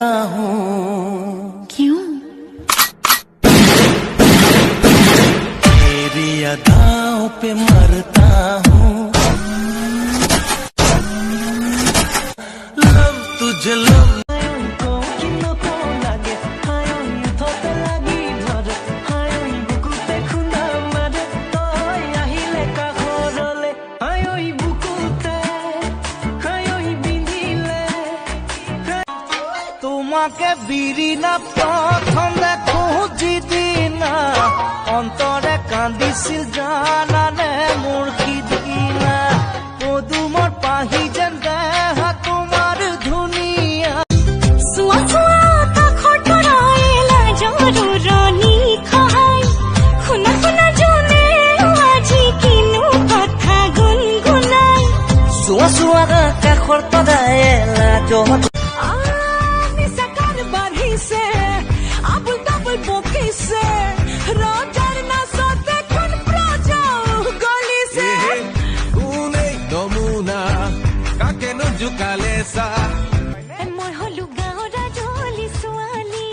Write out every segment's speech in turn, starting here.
क्यों? तेरी अदाओं पे मरता हूँ, लव तुझे लव তোমাকে বিৰি না প্ৰথম দেখো যিদিনা অন্তৰে কান্দিছিল জানানে মোৰ সিদিনা পদুমৰ পাহি যেন দেহা তোমাৰ ধুনীয়া सुआ सुआ काखर तराएला जरुरनी खाई खुना खुना जने আজি किनु कथा गुनगुनाई চুৱা চুৱা কাষৰ তৰায়েলা জহত মই হলো গাঁৱৰ ৰাজলি ছোৱালী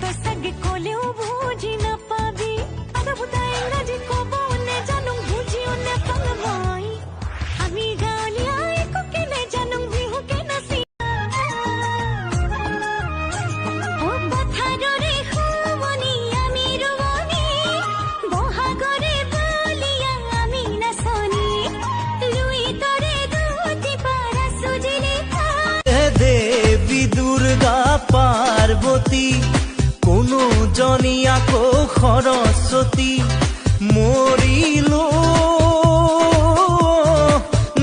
তই চাগে কলেও বুজি নাপাবি আদাবুতাই ইংৰাজী কব নেজানো বুজিও নেপাওঁ মই আমি গাঁৱলীয়া একোকে নেজানো বিহুকে নাচি পথাৰৰে শুৱনি আমি ৰোৱনী বহাগৰে বলিয়া আমি নাচনী লুই তৰে দুটি পাৰা সুজিলে দেৱী দুৰ্গা পাৰ্বতী কোনো জনী আকৌ সৰস্বতী মৰিলো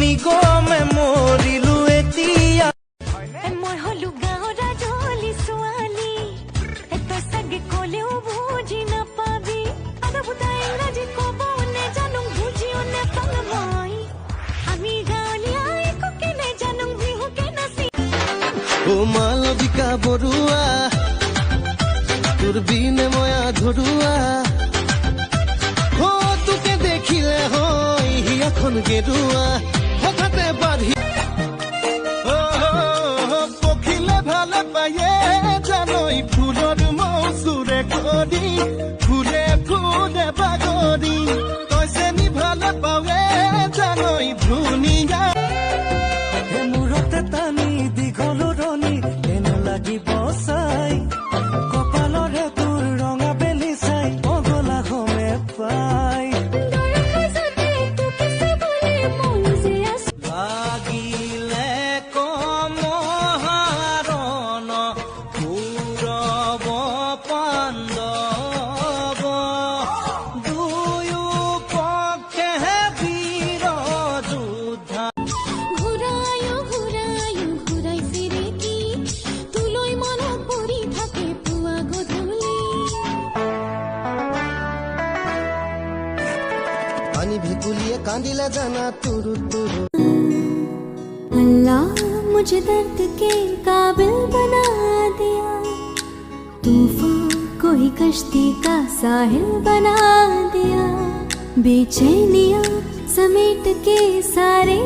নিগমে মৰিলো এতিয়া মই হলো গাঁৱৰ ৰাজলি ছোৱালী তই চাগে কলেও বুজি নাপাবি আদাবুতাই ইংৰাজী কব নেজানো বুজিও নেপাওঁ মই আমি গাঁৱলীয়া একোকে নেজানো বিহুকে নাচি ও মালবিকা বৰুৱা তোৰ বিনে মই আধৰুৱা ও তোকে দেখিলে হয় হিয়াখন গেৰুৱা হঠাতে বাঢ়ি পখিলে ভালে পায়ে জানৈ ফুলৰ মৌচুৰে কৰি ফুলে ফুলে বাগৰি তই চেনি ভালে পাৱে জানৈ ধুনীয়া মূৰতে টানি দীঘলৰণি এনে লাগিব চাই কপালৰে তোৰ ৰঙা বেলি চাই পগলা গমে পাই লাগিলে কমহাৰণ কৌৰৱ পাণ্ডৱ দুয়ো পক্ষে বীৰ যোদ্ধা ঘূৰায়ো ঘূৰায়ো ঘূৰাই ফিৰে কি তোলৈ মনত পৰি থাকে পুৱা গধূলি পানী ভেকুলিয়ে কান্দিলে জানা তুৰু তুৰু अल्लाह मुझे दर्द के काबिल बना दिया तूफान कोई कश्ती का साहिल बना दिया बेचैनियां समेट के सारे